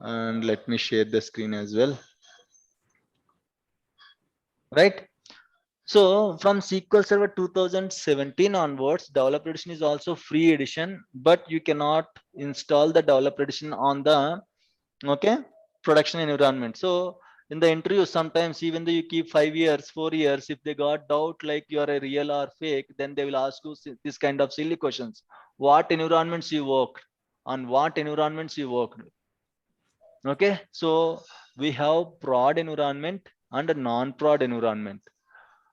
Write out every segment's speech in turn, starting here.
And let me share the screen as well. Right. So from SQL Server 2017 onwards, Developer Edition is also free edition, but you cannot install the Developer Edition on the okay production environment. So in the interview, sometimes even though you keep 5 years, 4 years, if they got doubt like you are a real or fake, then they will ask you this kind of silly questions. What environments you worked? On what environments you worked? Okay, so we have prod environment and a non-prod environment.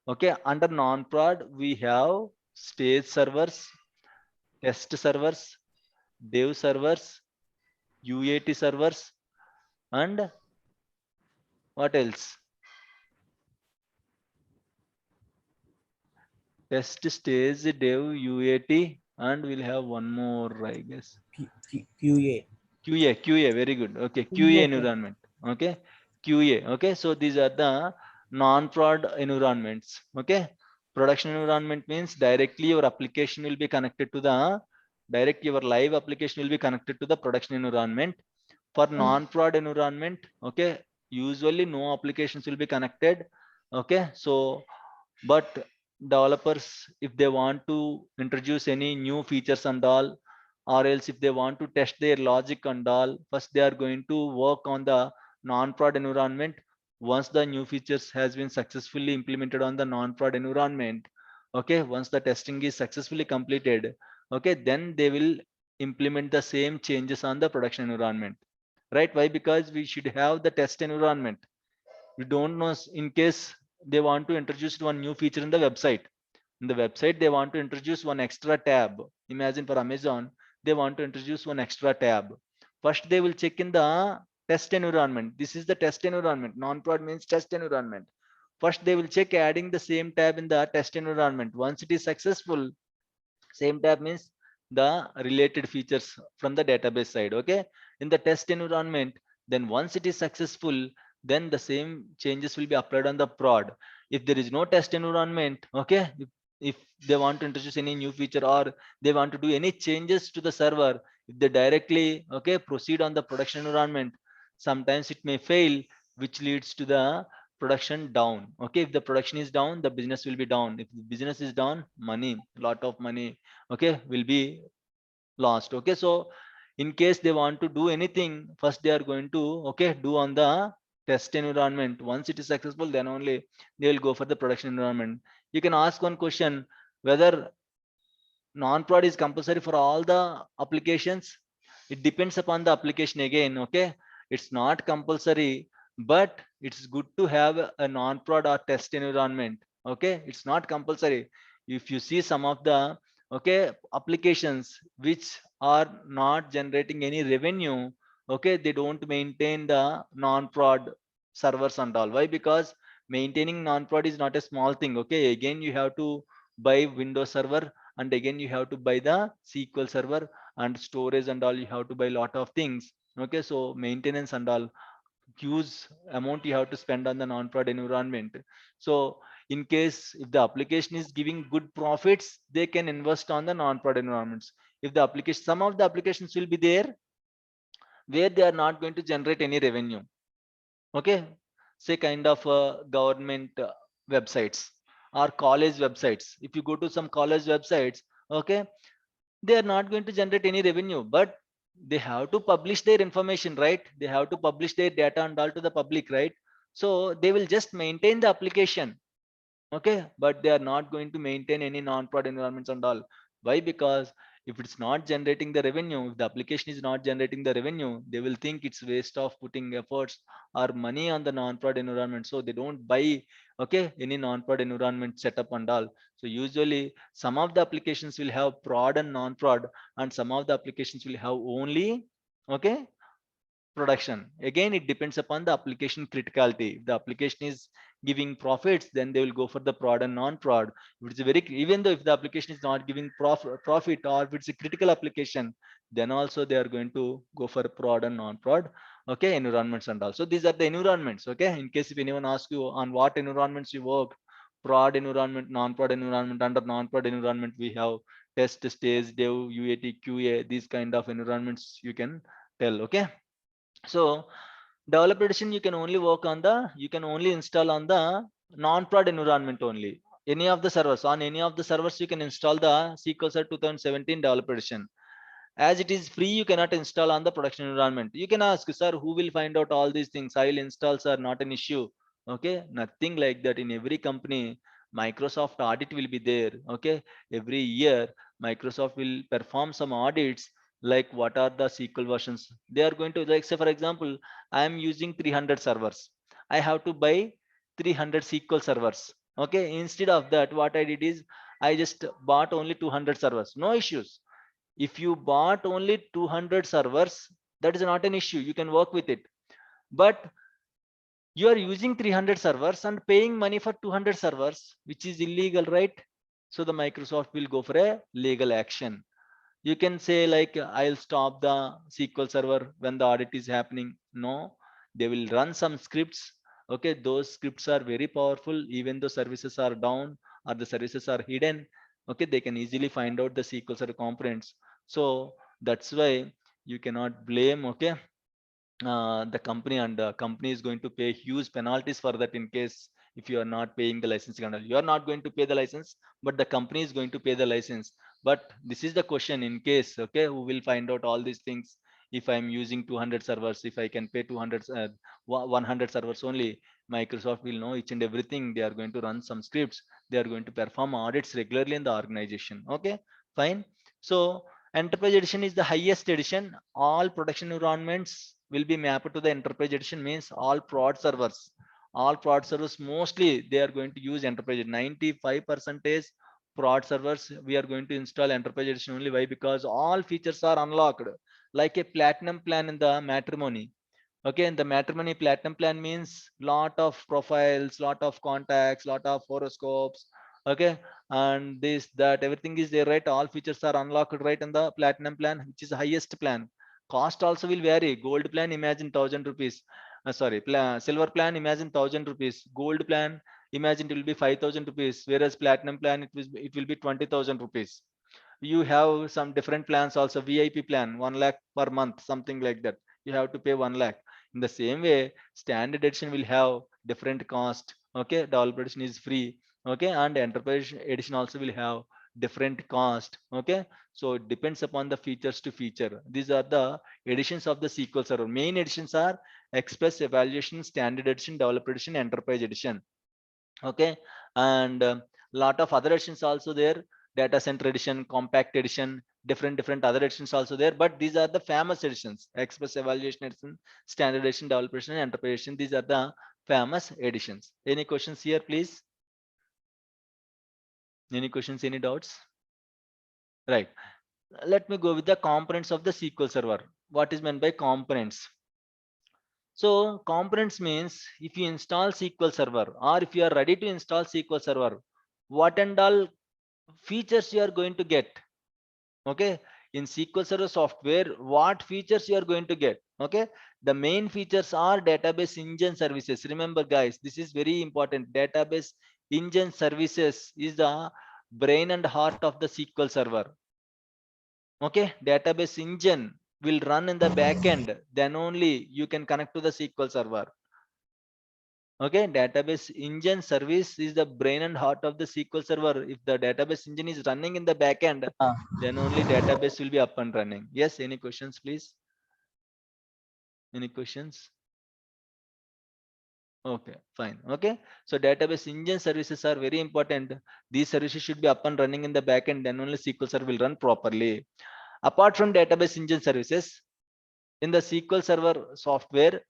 Okay, under non-prod, we have stage servers, test servers, dev servers, UAT servers, and what else? Test stage, dev, UAT, and we'll have one more, I guess. QA. QA, very good. Okay, QA Okay. environment. Okay, QA. Okay, so these are the non-prod environments. Okay, production environment means directly your application will be connected to the your live application will be connected to the production environment. For non-prod environment, okay, usually no applications will be connected. Okay, so but developers, if they want to introduce any new features and all, or else if they want to test their logic and all, first they are going to work on the non-prod environment. Once the new features has been successfully implemented on the non-prod environment, okay, once the testing is successfully completed, okay, then they will implement the same changes on the production environment. Right? Why? Because we should have the test environment. We don't know in case they want to introduce one new feature in the website. In the website they want to introduce one extra tab. Imagine for Amazon, they want to introduce one extra tab. First they will check in the test environment. This is the test environment. Non-prod means test environment. First they will check adding the same tab in the test environment. Once it is successful, same tab means the related features from the database side. Okay, in the test environment, then once it is successful, then the same changes will be applied on the prod. If there is no test environment, okay, if they want to introduce any new feature or they want to do any changes to the server, if they directly okay proceed on the production environment, sometimes it may fail, which leads to the production down. Okay, if the production is down, the business will be down. If the business is down, money, lot of money, okay, will be lost. Okay, so in case they want to do anything, first they are going to okay do on the test environment. Once it is successful, then only they will go for the production environment. You can ask one question, whether non-prod is compulsory for all the applications. It depends upon the application again. Okay, it's not compulsory, but it's good to have a non-prod or test environment. Okay, it's not compulsory. If you see some of the okay applications which are not generating any revenue, okay, they don't maintain the non-prod servers and all. Why? Because maintaining non-prod is not a small thing. Okay, again you have to buy Windows server, and again you have to buy the SQL server and storage and all. You have to buy a lot of things. Okay, so maintenance and all, huge amount you have to spend on the non-prod environment. So in case if the application is giving good profits, they can invest on the non-prod environments. If the application, some of the applications will be there where they are not going to generate any revenue. Okay, say kind of government websites or college websites. If you go to some college websites, okay, they are not going to generate any revenue, but they have to publish their information, right? They have to publish their data and all to the public, right? So they will just maintain the application. Okay, but they are not going to maintain any non-prod environments and all. Why? Because if it's not generating the revenue, if the application is not generating the revenue, they will think it's waste of putting efforts or money on the non-prod environment, so they don't buy okay any non-prod environment setup and all. So usually some of the applications will have prod and non-prod, and some of the applications will have only okay production. Again, it depends upon the application criticality. If the application is giving profits, then they will go for the prod and non-prod. If it's a very, even though if the application is not giving profit, or if it's a critical application, then also they are going to go for prod and non-prod okay environments and also. These are the environments. Okay, in case if anyone asks you on what environments you work, prod environment, non-prod environment. Under non-prod environment we have test, stage, dev, UAT, QA. These kind of environments you can tell. Okay, So developer edition, you can only work on the, you can only install on the non-prod environment only. Any of the servers, on any of the servers, you can install the SQL Server 2017 developer edition. As it is free, you cannot install on the production environment. You can ask, sir, who will find out all these things? I will install, sir, not an issue. Okay, nothing like that. In every company, Microsoft audit will be there. Okay, every year Microsoft will perform some audits, like what are the SQL versions they are going to, like, say for example, I am using 300 servers, I have to buy 300 SQL servers. Okay, instead of that, what I did is I just bought only 200 servers. No issues. If you bought only 200 servers, that is not an issue, you can work with it. But you are using 300 servers and paying money for 200 servers, which is illegal, right? So the Microsoft will go for a legal action. You can say like, I'll stop the SQL server when the audit is happening. No, they will run some scripts. Okay, those scripts are very powerful. Even though services are down or the services are hidden, okay, they can easily find out the SQL server components. So that's why you cannot blame, okay, the company, and the company is going to pay huge penalties for that in case if you are not paying the licensing. And you are not going to pay the license, but the company is going to pay the license. But this is the question, in case, okay, who will find out all these things? If I'm using 200 servers, if I can pay 200 100 servers only, Microsoft will know each and everything. They are going to run some scripts, they are going to perform audits regularly in the organization. Okay, fine. So enterprise edition is the highest edition. All production environments will be mapped to the enterprise edition, means all prod servers. All prod servers mostly they are going to use enterprise. 95% prod servers we are going to install enterprise edition only. Why? Because all features are unlocked, like a platinum plan in the matrimony. Okay, and the matrimony platinum plan means lot of profiles, lot of contacts, lot of horoscopes. Okay, and this that everything is there, right? All features are unlocked right in the platinum plan, which is the highest plan. Cost also will vary. Gold plan, imagine 1,000 rupees. Sorry, silver plan, imagine 1,000 rupees. Gold plan, imagine it will be 5,000 rupees. Whereas platinum plan, it will be 20,000 rupees. You have some different plans also. VIP plan, 1 lakh per month, something like that. You have to pay 1 lakh. In the same way, standard edition will have different cost. Okay, developer edition is free. Okay, and enterprise edition also will have different cost. Okay, so it depends upon the features to feature. These are the editions of the SQL Server. Main editions are Express, Evaluation, Standard Edition, Developer Edition, Enterprise Edition. Okay, and lot of other editions also there. Data Center Edition, Compact Edition, different other editions also there. But these are the famous editions: Express, Evaluation Edition, Standard Edition, Developer Edition, Enterprise Edition. These are the famous editions. Any questions here, please? Any questions, any doubts? Right, let me go with the components of the SQL Server. What is meant by components? So components means, if you install SQL Server, or if you are ready to install SQL Server, what and all features you are going to get. Okay, in SQL Server software, what features you are going to get. Okay, the main features are database engine services. Remember guys, this is very important. Database engine services is the brain and heart of the SQL Server. Okay, database engine will run in the back end, then only you can connect to the SQL Server. Okay, database engine service is the brain and heart of the SQL Server. If the database engine is running in the back end, then only database will be up and running. Yes, any questions, please? Any questions? Okay, fine. Okay, so database engine services are very important. These services should be up and running in the back end, then only SQL Server will run properly. Apart from database engine services, in the SQL Server software,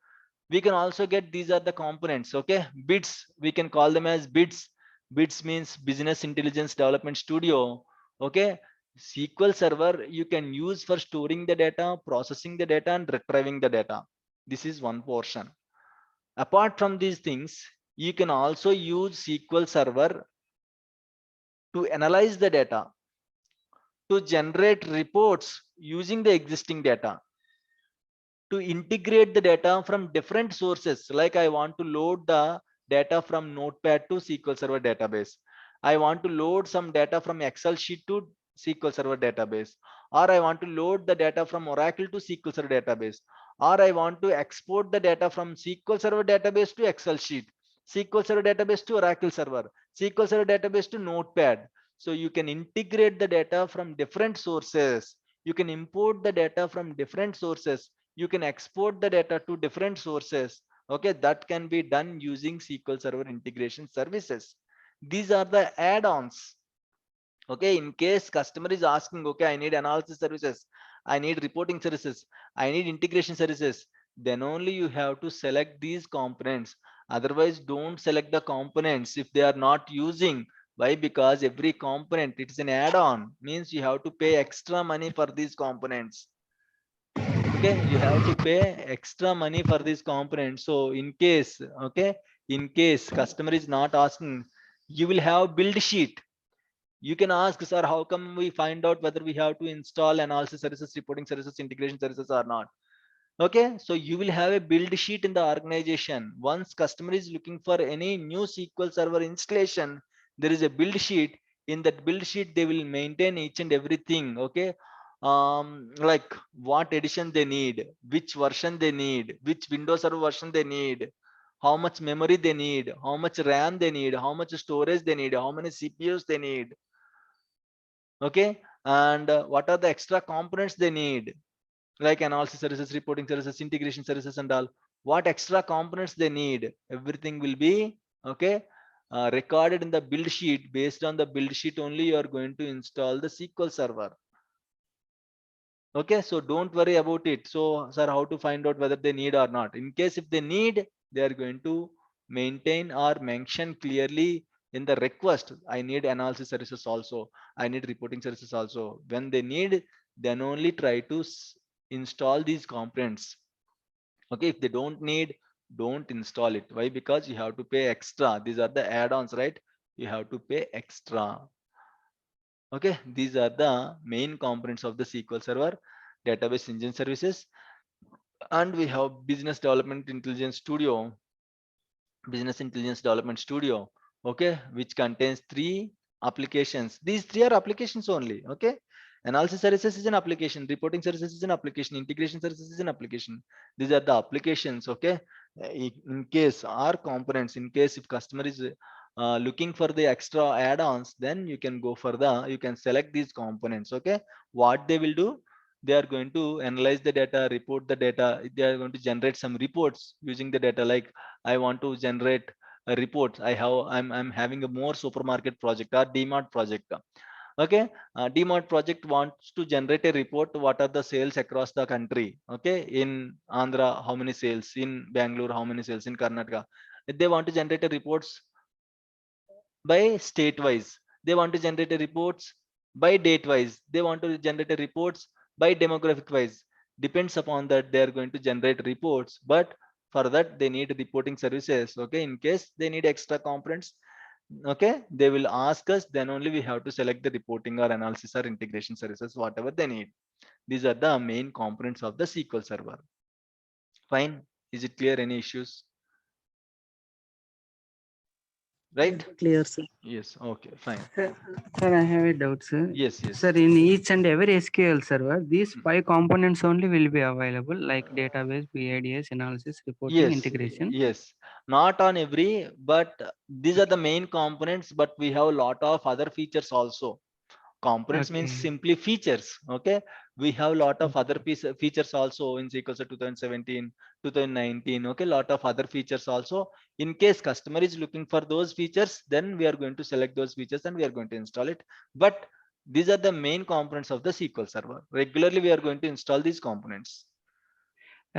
we can also get, these are the components. Okay, bits, we can call them as bits. Bits means Business Intelligence Development Studio. Okay, SQL Server you can use for storing the data, processing the data, and retrieving the data. This is one portion. Apart from these things, you can also use SQL Server to analyze the data, to generate reports using the existing data, to integrate the data from different sources. Like I want to load the data from Notepad to SQL Server database. I want to load some data from Excel sheet to SQL Server database, or I want to load the data from Oracle to SQL Server database, or I want to export the data from SQL Server database to Excel sheet, SQL Server database to Oracle Server, SQL Server database to Notepad. So you can integrate the data from different sources. You can import the data from different sources. You can export the data to different sources. Okay, that can be done using SQL Server integration services. These are the add-ons. Okay, in case customer is asking, okay, I need analysis services, I need reporting services, I need integration services, then only you have to select these components. Otherwise, don't select the components if they are not using. Why? Because every component, it is an add-on, means you have to pay extra money for these components. Okay, you have to pay extra money for these components. So in case, okay, in case customer is not asking, you will have build sheet. You can ask, sir, how come we find out whether we have to install analysis services, reporting services, integration services or not? Okay, so you will have a build sheet in the organization. Once customer is looking for any new SQL Server installation, there is a build sheet. In that build sheet, they will maintain each and everything. Okay, like what edition they need, which version they need, which Windows Server version they need, how much memory they need, how much RAM they need, how much storage they need, how many CPUs they need. Okay, and what are the extra components they need, like analysis services, reporting services, integration services and all. What extra components they need, everything will be, okay, recorded in the build sheet. Based on the build sheet only, you are going to install the SQL Server. Okay, so don't worry about it. So sir, how to find out whether they need or not? In case if they need, they are going to maintain or mention clearly in the request, I need analysis services also, I need reporting services also. When they need, then only try to install these components. Okay, if they don't need, don't install it. Why? Because you have to pay extra. These are the add-ons, right? You have to pay extra. Okay, these are the main components of the SQL Server database engine services. And we have business development intelligence studio, business intelligence development studio, okay, which contains 3 applications. These 3 are applications only. Okay, analysis services is an application, reporting services is an application, integration services is an application. These are the applications. Okay, in case our components, in case if customer is looking for the extra add-ons, then you can go for the, you can select these components. Okay, what they will do, they are going to analyze the data, report the data, they are going to generate some reports using the data. Like I want to generate a report, I'm having a more supermarket project or DMart project. Okay, DMart project wants to generate a report, what are the sales across the country. Okay, in Andhra how many sales, in Bangalore how many sales, in Karnataka. They want to generate a reports by state wise, they want to generate a reports by date wise, they want to generate a reports by demographic wise. Depends upon that, they are going to generate reports, but for that they need reporting services. Okay, in case they need extra components, okay, they will ask us, then only we have to select the reporting or analysis or integration services, whatever they need. These are the main components of the SQL Server. Fine, is it clear? Any issues? Yes, Right? clear, sir. Yes, okay, fine. Sir, I have a doubt, sir. Yes, yes. Sir, in each and every SQL server, these 5 components only will be available, like database, PIDS, analysis, reporting, Yes, integration. yes. Not on every, but these are the main components, but we have a lot of other features also. Components means Okay. simply features. Okay, we have a lot of other Okay. features also in SQL 2017, 2019. Okay, lot of other features also. In case customer is looking for those features, then we are going to select those features and we are going to install it. But these are the main components of the SQL Server. Regularly, we are going to install these components.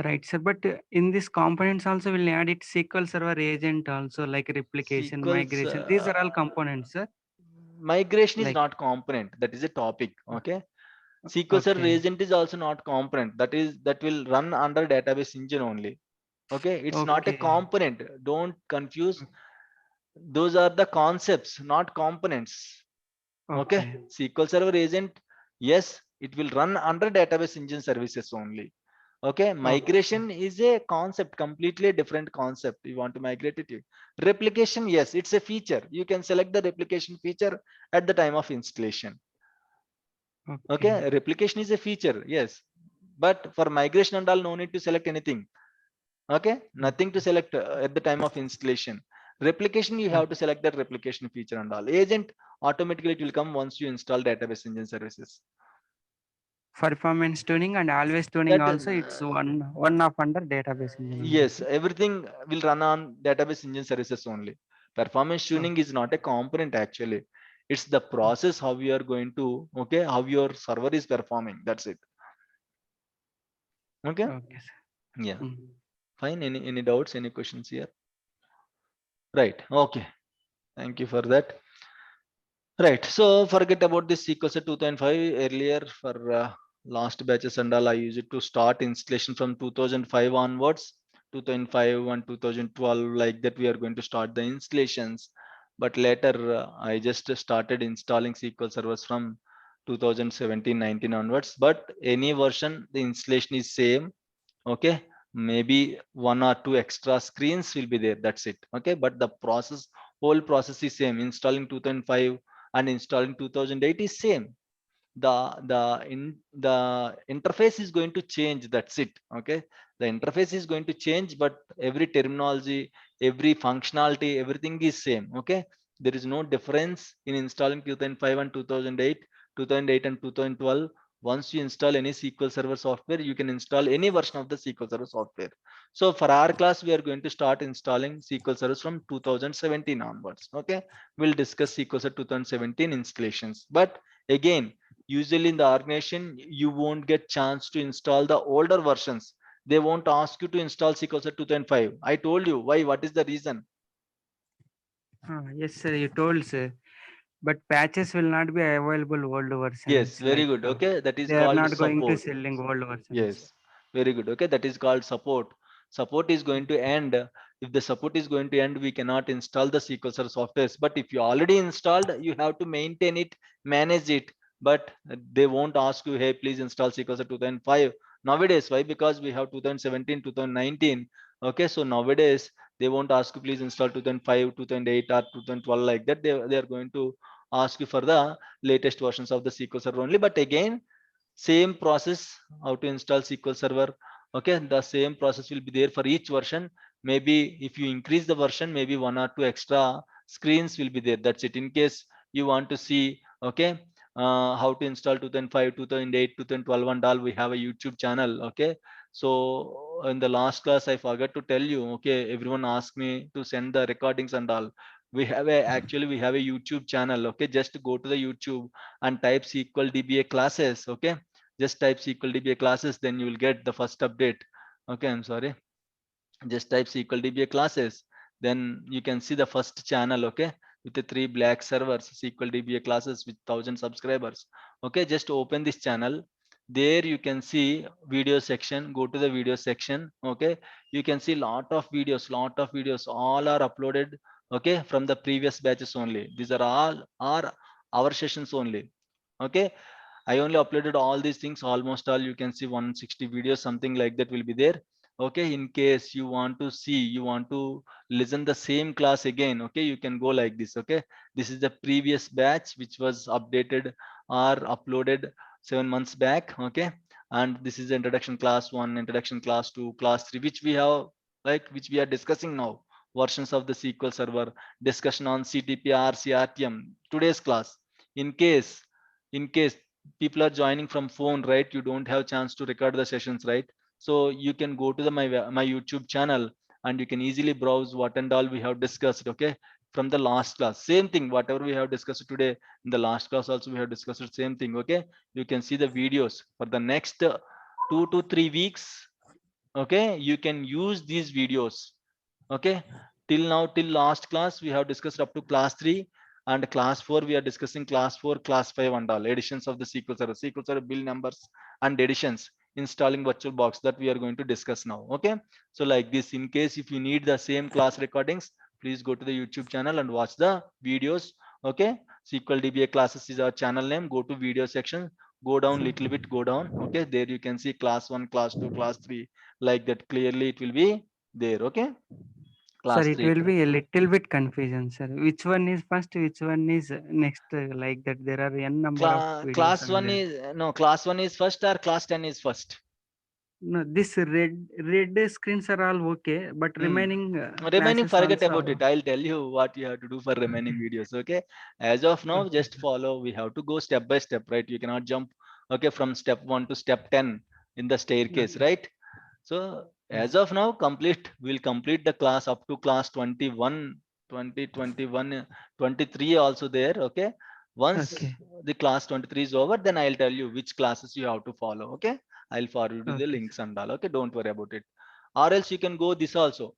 Right, sir. But in these components also will add it SQL Server agent also, like replication, SQL's migration. These are all components, sir. migration is Like, not component. That is a topic. Okay, SQL Server okay. agent is also not component. That will run under database engine only. Okay, it's not a Okay. component. Don't confuse. Those are the concepts, not components. Okay, Okay. SQL Server agent, yes, it will run under database engine services only. Okay, Okay. migration is a concept, completely different concept. You want to migrate it. Replication, yes, it's a feature. You can select the replication feature at the time of installation. Okay. Okay, replication is a feature. Yes, But for migration and all, no need to select anything. Okay, nothing to select at the time of installation. Replication, you have to select that replication feature and all. Agent, automatically it will come once you install database engine services. Performance tuning and always tuning That also, it's one of under database engine only. yes, everything will run on database engine services only. Performance tuning is not a component actually. It's the process how you are going to, okay, how your server is performing. That's it. Okay. Okay, sir. Yeah. Mm. Fine. Any doubts? Any questions here? Right. Okay. Thank you for that. Right. So forget about this SQL set 2005 earlier for last batches and all. I used it to start installation from 2005 onwards, 2005 and 2012 like that. We are going to start the installations, but later I just started installing SQL servers from 2017-19 onwards. But any version, the installation is same. Okay, maybe one or two extra screens will be there. That's it. Okay, but the process, whole process is same. Installing 2005 and installing 2008 is same. The interface is going to change. That's it. Okay, the interface is going to change, but every terminology, every functionality, everything is same. Okay, there is no difference in installing 2005 and 2008, 2008 and 2012. Once you install any SQL Server software, you can install any version of the SQL Server software. So for our class, we are going to start installing SQL servers from 2017 onwards. Okay, we'll discuss SQL Server 2017 installations. But again, usually in the organization, you won't get chance to install the older versions. They won't ask you to install SQL Server 2005. I told you why. What is the reason? Yes, sir, you told, sir. But patches will not be available old Yes, versions. very Like good. Okay, that is they are called not going to support. selling old versions. Yes, very good. Okay, that is called support. Support is going to end. If the support is going to end, we cannot install the SQL Server softwares. But if you already installed, you have to maintain it, manage it. But they won't ask you, hey, please install SQL Server 2005. Nowadays, why? Because we have 2017, 2019. Okay, so nowadays they won't ask you, please install 2005, 2008, or 2012 like that. They are going to ask you for the latest versions of the SQL Server only. But again, same process how to install SQL Server. Okay, the same process will be there for each version. Maybe if you increase the version, maybe one or two extra screens will be there. That's it. In case you want to see, okay, how to install 2005, 2008, 2012 and all, we have a YouTube channel. Okay, so in the last class I forgot to tell you. Okay, everyone asked me to send the recordings and all. We have a, actually we have a YouTube channel. Okay, just go to the YouTube and type SQL DBA classes. Okay, just type SQL DBA classes, then you will get the first update. Okay, I'm sorry. Just type SQL DBA classes, then you can see the first channel. Okay, with the 3 black servers, SQL DBA classes with 1000 subscribers. Okay, just open this channel. There you can see video section. Go to the video section. Okay, you can see lot of videos, all are uploaded. Okay, from the previous batches only. These are all are our sessions only. Okay, I only uploaded all these things, almost all. You can see 160 videos, something like that will be there. Okay, in case you want to see, you want to listen the same class again, okay, you can go like this. Okay, this is the previous batch which was updated or uploaded 7 months back. Okay, and this is the introduction class 1, introduction class 2, class 3, which we have, like, which we are discussing now. Versions of the SQL Server, discussion on CTP, RCRTM, today's class. In case, in case people are joining from phone, right, you don't have chance to record the sessions, right? So you can go to the my YouTube channel, and you can easily browse what and all we have discussed. Okay, from the last class, same thing, whatever we have discussed today, in the last class also we have discussed the same thing. Okay, you can see the videos for the next 2 to 3 weeks. Okay, you can use these videos. Okay, till now, till last class we have discussed up to class 3, and class 4 we are discussing class 4, class 5 and all editions of the SQL Server build numbers and editions, installing virtual box, that we are going to discuss now. Okay, so like this, in case if you need the same class recordings, please go to the YouTube channel and watch the videos. Okay, SQL DBA classes is our channel name. Go to video section, go down little bit, go down. Okay, there you can see class 1, class 2, class 3, like that clearly it will be there. Okay, Sir, class it 3. will be a little bit confusion, sir. Which one is first, which one is next, like that. There are n number of videos Class are 1 there. is, no, class 1 is first or class 10 is first? No, this red screens are all okay, but remaining Remaining, classes forget also. about it. I'll tell you what you have to do for remaining videos. Okay. As of now, Okay, just follow. We have to go step by step, right? You cannot jump, okay, from step 1 to step 10 in the staircase, okay, right? So yes, as of now, we'll complete the class up to class 21, 20, 21, 23 also there. Okay. Once okay, the class 23 is over, then I'll tell you which classes you have to follow. Okay. I'll forward you the okay, links and all. Okay. Don't worry about it. Or else you can go this also.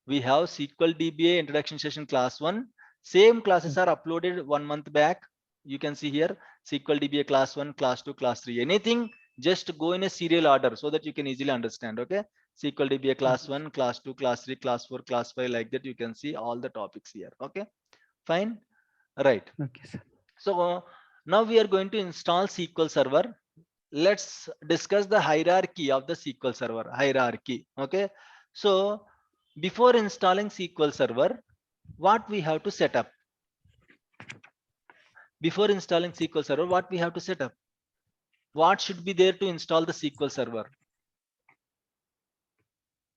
We have SQL DBA introduction session class 1. Same classes are okay, uploaded 1 month back. You can see here SQL DBA class 1, class 2, class 3. Anything, just go in a serial order so that you can easily understand. Okay. SQL DBA class okay, 1, class 2, class 3, class 4, class 5, like that. You can see all the topics here. Okay. Fine. Right. okay, sir. So now we are going to install SQL Server. Let's discuss the hierarchy of the SQL Server. Hierarchy. Okay. So before installing SQL Server, what we have to set up? Before installing SQL Server, what we have to set up? What should be there to install the SQL Server?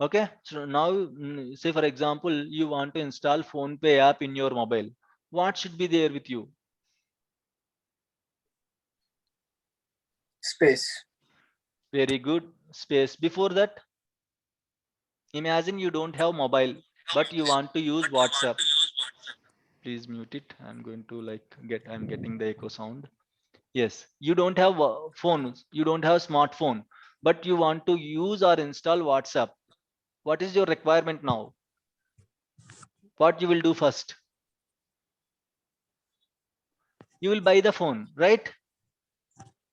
Okay. So now, say for example, you want to install PhonePe app in your mobile. What should be there with you? Space. Very good. Space. Before that, imagine you don't have mobile, but you want to use WhatsApp. Please mute it. I'm going to I'm getting the echo sound. Yes, you don't have phones, you don't have smartphone, but you want to use or install WhatsApp. What is your requirement now? What you will do first? You will buy the phone, right?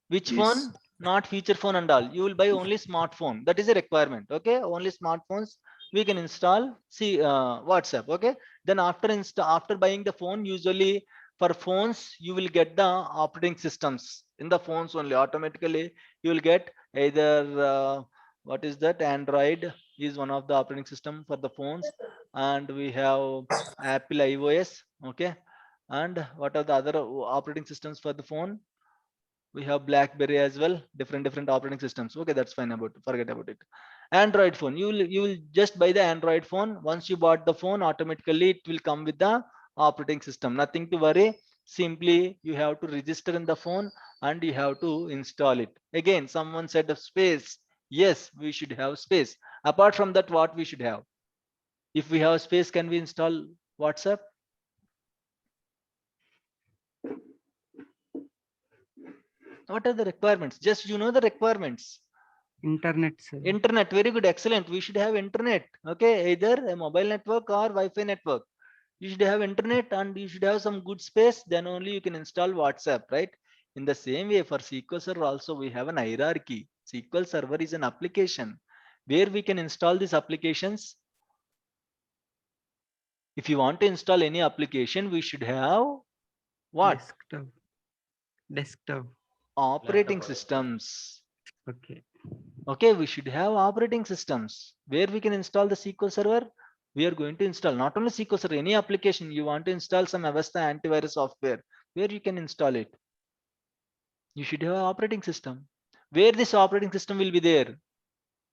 Which Yes. phone? Not feature phone and all. You will buy only smartphone. That is a requirement. Okay, only smartphones we can install. See WhatsApp. Okay, then after buying the phone, usually for phones you will get the operating systems in the phones only. Automatically you will get either what is that? Android is one of the operating system for the phones, and we have Apple iOS. Okay, and what are the other operating systems for the phone? We have BlackBerry as well. Different operating systems. Okay, that's fine. Forget about it. Android phone, you will just buy the Android phone. Once you bought the phone, automatically it will come with the operating system. Nothing to worry. Simply you have to register in the phone and you have to install it. Again, someone said of space. Yes, we should have space. Apart from that, what we should have? If we have space, can we install WhatsApp? What are the requirements? Just the requirements. Internet, sir. Internet, very good, excellent. We should have internet. Okay, either a mobile network or Wi-Fi network. You should have internet and you should have some good space. Then only you can install WhatsApp, right? In the same way, for SQL Server also we have an hierarchy. SQL Server is an application where we can install these applications. If you want to install any application, we should have what? Desktop, desktop. Operating systems. Okay, Okay, we should have operating systems where we can install the SQL Server. We are going to install not only SQL Server, any application you want to install some Avesta antivirus software, where you can install it. You should have an operating system. Where this operating system will be there?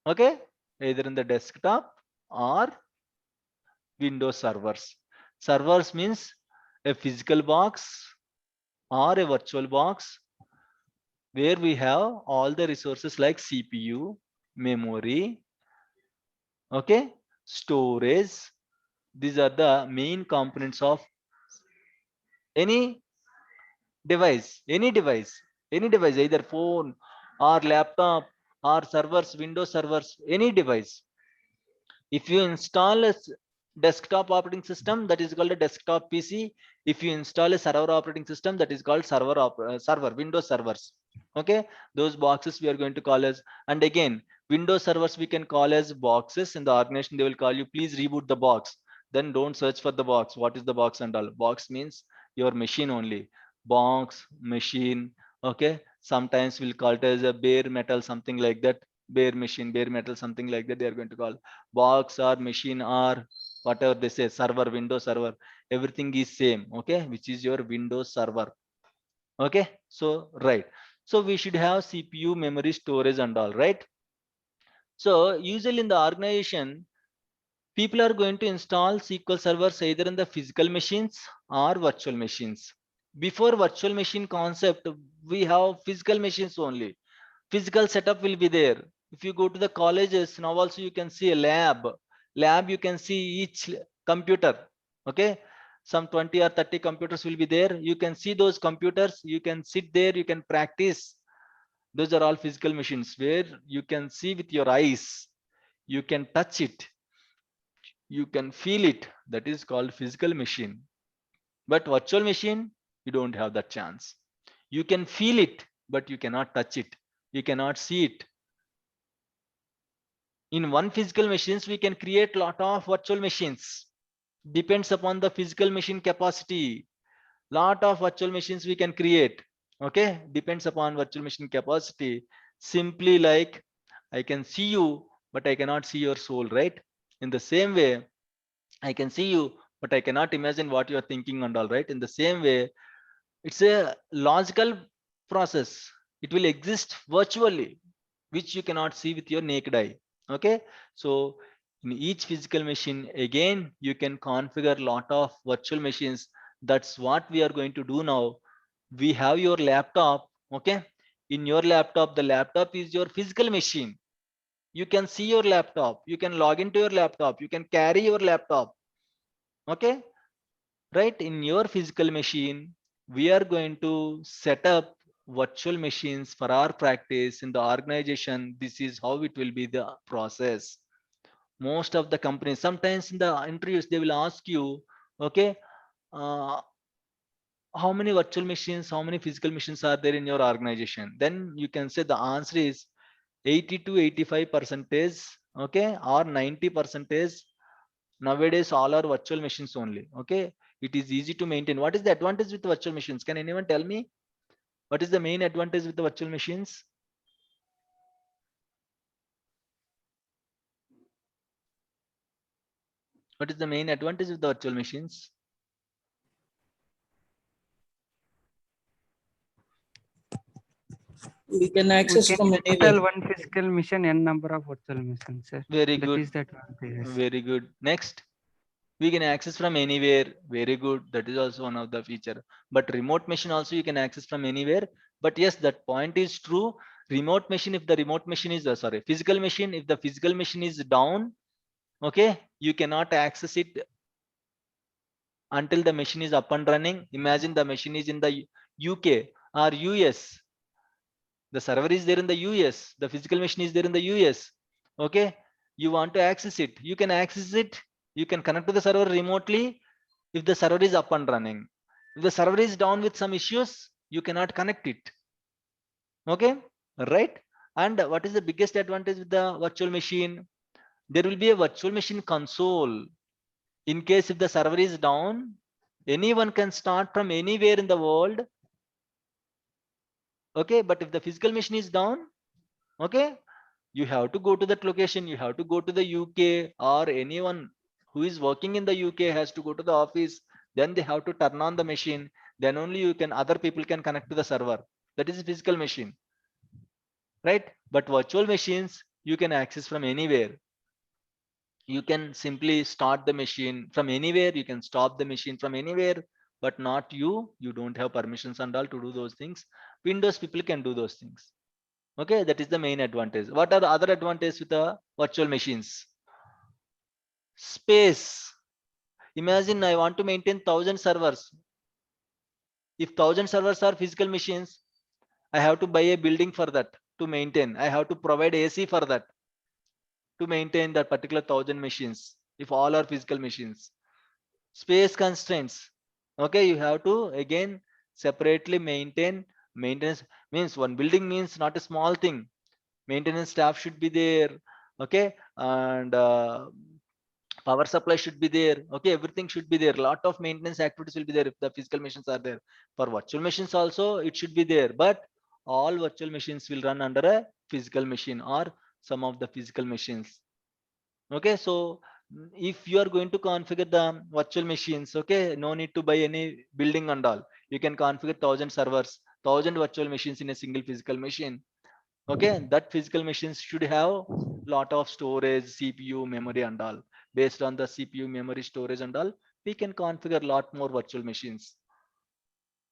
Okay, either in the desktop or Windows servers. Servers means a physical box or a virtual box where we have all the resources like CPU, memory, okay, storage. These are the main components of any any device, either phone or laptop or servers, Windows servers, any device. If you install a desktop operating system, that is called a desktop PC. If you install a server operating system, that is called server, Windows servers. Okay, those boxes we are going to call as, and again, Windows servers we can call as boxes. In the organization, they will call you, please reboot the box. Then don't search for the box. What is the box and all? Box means your machine only. Box, machine. Okay, sometimes we'll call it as a bare metal, something like that. Bare machine, bare metal, something like that. They are going to call box or machine or whatever they say, server, Windows server, everything is same. Okay, which is your Windows server. Okay, so right, so we should have CPU, memory, storage and all, right? So usually in the organization, people are going to install SQL servers either in the physical machines or virtual machines. Before virtual machine concept, we have physical machines only. Physical setup will be there. If you go to the colleges now, also you can see a lab. You can see each computer. Okay, some 20 or 30 computers will be there. You can see those computers, you can sit there, you can practice. Those are all physical machines where you can see with your eyes, you can touch it, you can feel it. That is called physical machine. But virtual machine, you don't have that chance. You can feel it, but you cannot touch it, you cannot see it. In one physical machines, we can create lot of virtual machines. Depends upon the physical machine capacity. Lot of virtual machines we can create. Okay, depends upon virtual machine capacity. Simply like, I can see you, but I cannot see your soul, right? In the same way, I can see you, but I cannot imagine what you are thinking and all, right? In the same way, it's a logical process. It will exist virtually, which you cannot see with your naked eye. Okay, so in each physical machine, again, you can configure lot of virtual machines. That's what we are going to do now. We have your laptop. Okay, in your laptop, the laptop is your physical machine. You can see your laptop, you can log into your laptop, you can carry your laptop. Okay, right? In your physical machine, we are going to set up virtual machines for our practice in the organization. This is how it will be the process. Most of the companies, sometimes in the interviews, they will ask you, okay, uh, how many virtual machines, how many physical machines are there in your organization? Then you can say the answer is 80 to 85 percentage, okay, or 90 percentage. Nowadays all are virtual machines only. Okay, it is easy to maintain. What is the advantage with virtual machines? Can anyone tell me what is the main advantage with the virtual machines? What is the main advantage with the virtual machines? We can We access can from install anywhere. one physical machine n number of virtual machines, sir. Very That good, is the advantage. very good. Next, we can access from anywhere. Very good, that is also one of the feature. But remote machine also you can access from anywhere. But yes, that point is true. Remote machine, if the remote machine is sorry, physical machine, if the physical machine is down, okay, you cannot access it until the machine is up and running. Imagine the machine is in the UK or US. The server is there in the US. The physical machine is there in the US. Okay, you want to access it. You can access it. You can connect to the server remotely if the server is up and running. If the server is down with some issues, you cannot connect it. Okay, right? And what is the biggest advantage with the virtual machine? There will be a virtual machine console. In case if the server is down, anyone can start from anywhere in the world. Okay, but if the physical machine is down, okay, you have to go to that location. You have to go to the UK, or anyone who is working in the UK has to go to the office. Then they have to turn on the machine. Then only you can, other people can connect to the server. That is a physical machine, right? But virtual machines you can access from anywhere. You can simply start the machine from anywhere, you can stop the machine from anywhere, but not you. You don't have permissions and all to do those things. Windows people can do those things. Okay, that is the main advantage. What are the other advantages with the virtual machines? Space. Imagine I want to maintain 1,000 servers. If 1,000 servers are physical machines, I have to buy a building for that to maintain. I have to provide AC for that to maintain that particular 1,000 machines. If all are physical machines, space constraints. Okay, you have to again separately maintain. Maintenance means one building means not a small thing. Maintenance staff should be there. Okay, and power supply should be there. Okay, everything should be there. Lot of maintenance activities will be there if the physical machines are there. For virtual machines also it should be there, but all virtual machines will run under a physical machine or some of the physical machines. Okay, so if you are going to configure the virtual machines, okay, no need to buy any building and all. You can configure 1,000 servers, 1,000 virtual machines in a single physical machine. Okay, that physical machines should have lot of storage, CPU, memory, and all. Based on the CPU, memory, storage, and all, we can configure lot more virtual machines.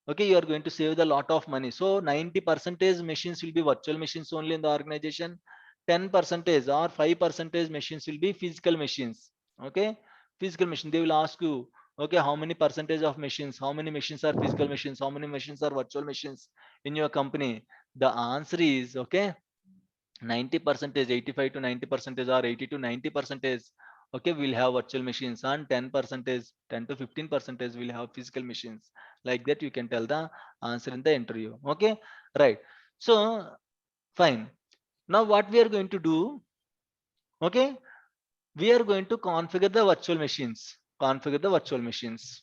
Okay, you are going to save the lot of money. So 90 percentage machines will be virtual machines only in the organization. 10 percentage or 5 percentage machines will be physical machines. Okay, physical machine. They will ask you, okay, how many percentage of machines? How many machines are physical machines? How many machines are virtual machines in your company? The answer is okay, 90 percentage, 85 to 90 percentage, or 80 to 90 percentage, okay, we'll have virtual machines, and 10 percentage, 10 to 15 percentage will have physical machines. Like that you can tell the answer in the interview. Okay, right. So fine, now what we are going to do, okay, we are going to configure the virtual machines, configure the virtual machines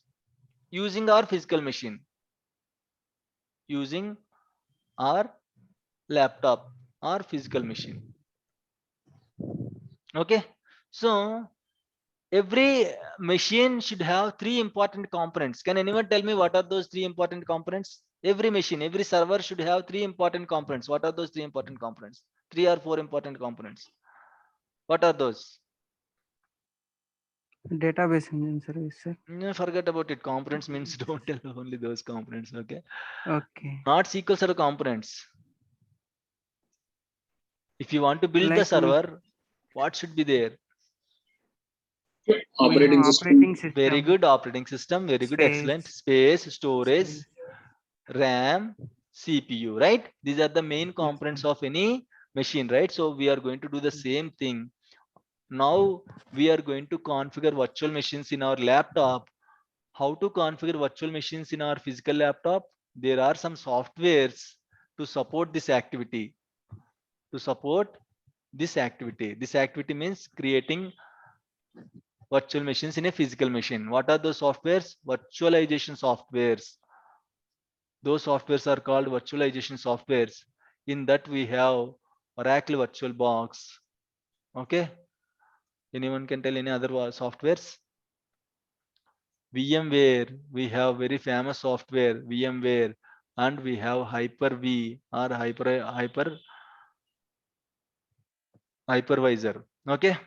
using our physical machine, using our laptop or physical machine. Okay, so every machine should have three important components. Can anyone tell me what are those three important components? Every machine, every server should have three important components. What are those three important components? Three or four important components. What are those? Database engine service, sir. Forget about it. Components means don't tell only those components. Okay. Okay. Not SQL Server components. If you want to build the Like we server, what should be there? have Operating operating system. Very system, good operating system. Very good. Excellent. space, Space, storage, space. RAM, CPU, right? These are the main Yes, sir. components of any machine, right? So we are going to do the same thing. Now we are going to configure virtual machines in our laptop. How to configure virtual machines in our physical laptop? There are some softwares to support this activity. To support this activity. This activity means creating virtual machines in a physical machine. What are those softwares? Virtualization softwares. Those softwares are called virtualization softwares. In that we have Oracle VirtualBox. Okay, anyone can tell any other softwares? VMware, we have very famous software VMware, and we have Hyper-V or hypervisor. Okay,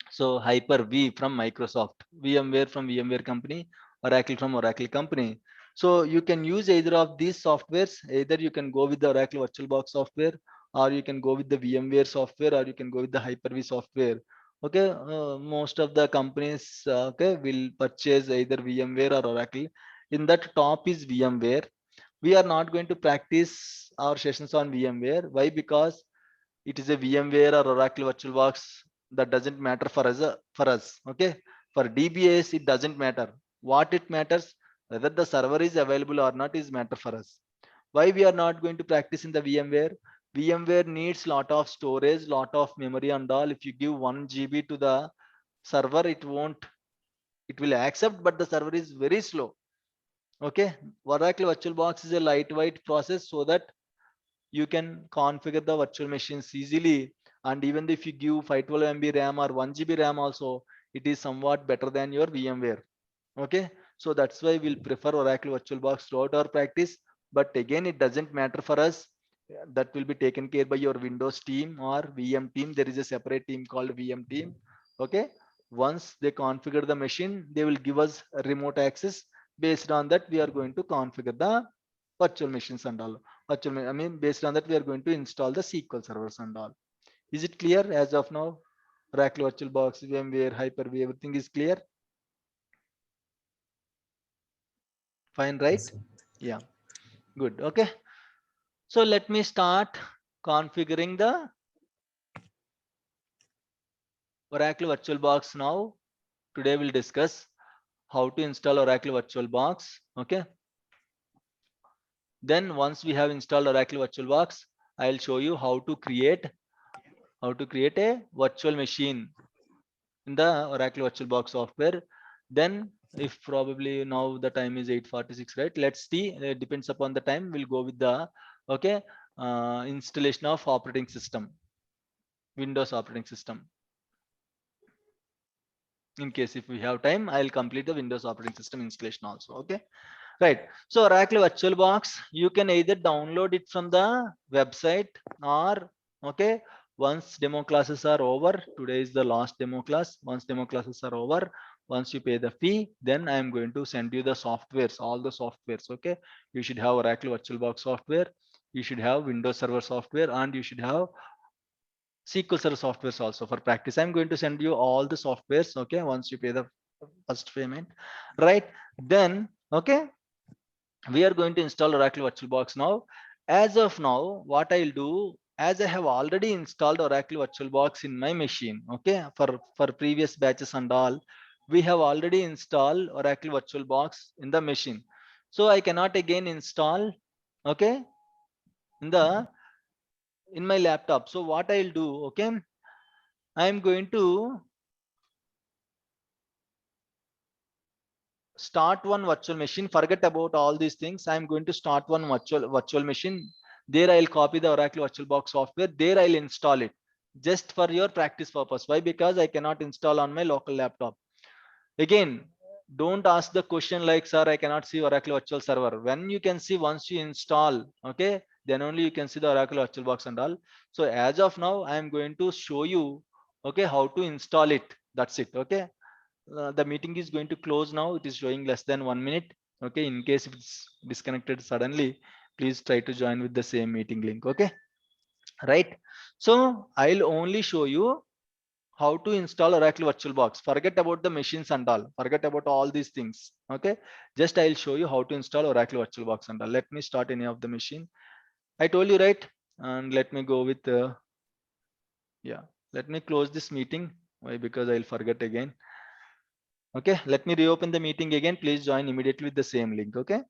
so Hyper-V from Microsoft, VMware from VMware company, Oracle from Oracle company. So you can use either of these softwares. Either you can go with the Oracle VirtualBox software, or you can go with the VMware software, or you can go with the Hyper-V software. Okay, most of the companies okay will purchase either VMware or Oracle. In that top is VMware. We are not going to practice our sessions on VMware. Why? Because it is a VMware or Oracle VirtualBox, that doesn't matter for us. Okay, for DBAs it doesn't matter. What it matters, whether the server is available or not, is matter for us. Why we are not going to practice in the VMware? VMware needs lot of storage, lot of memory and all. If you give 1 GB to the server, it won't, it will accept, but the server is very slow. Okay, Oracle VirtualBox is a lightweight process, so that you can configure the virtual machines easily. And even if you give 512 MB RAM or 1 GB RAM also, it is somewhat better than your VMware. Okay, so that's why we'll prefer Oracle VirtualBox throughout our practice. But again, it doesn't matter for us. That will be taken care by your Windows team or VM team. There is a separate team called VM team. Okay, once they configure the machine, they will give us remote access. Based on that, we are going to configure the virtual machines and all. I mean, based on that, we are going to install the SQL servers and all. Is it clear as of now? Oracle VirtualBox, VMware, Hyper-V, everything is clear. Fine, right? Yeah, good. Okay, so let me start configuring the Oracle VirtualBox now. Today we'll discuss how to install Oracle VirtualBox. Okay, then once we have installed Oracle VirtualBox, I'll show you how to create a virtual machine in the Oracle VirtualBox software. Then if probably now the time is 8:46, right? Let's see, it depends upon the time. We'll go with the okay installation of operating system, Windows operating system. In case if we have time, I'll complete the Windows operating system installation also. Okay, Right. So Oracle VirtualBox, you can either download it from the website or okay. Once demo classes are over, today is the last demo class. Once demo classes are over, once you pay the fee, then I am going to send you the softwares, all the softwares. Okay. You should have Oracle VirtualBox software. You should have Windows Server software, and you should have SQL Server softwares also for practice. I'm going to send you all the softwares. Okay. Once you pay the first payment, right? Then okay, we are going to install Oracle VirtualBox now. As of now, what I'll do, as I have already installed Oracle VirtualBox in my machine, okay, for previous batches and all, we have already installed Oracle VirtualBox in the machine. So I cannot again install, okay, in the in my laptop. So what I'll do, okay, I'm going to start one virtual machine. Forget about all these things. I'm going to start one virtual machine. There I'll copy the Oracle VirtualBox software. There I'll install it just for your practice purpose. Why? Because I cannot install on my local laptop. Again, don't ask the question like, sir, I cannot see Oracle Virtual Server. When you can see, once you install, okay, then only you can see the Oracle VirtualBox and all. So as of now, I am going to show you, okay, how to install it. That's it. Okay. The meeting is going to close now. It is showing less than 1 minute. Okay. In case if it's disconnected suddenly, please try to join with the same meeting link. Okay. Right. So I'll only show you how to install Oracle VirtualBox. Forget about the machines and all. Forget about all these things. Okay. Just I'll show you how to install Oracle VirtualBox and all. Let me start any of the machine. I told you, right? And let me go with yeah. Let me close this meeting. Why? Because I'll forget again. Okay. Let me reopen the meeting again. Please join immediately with the same link. Okay.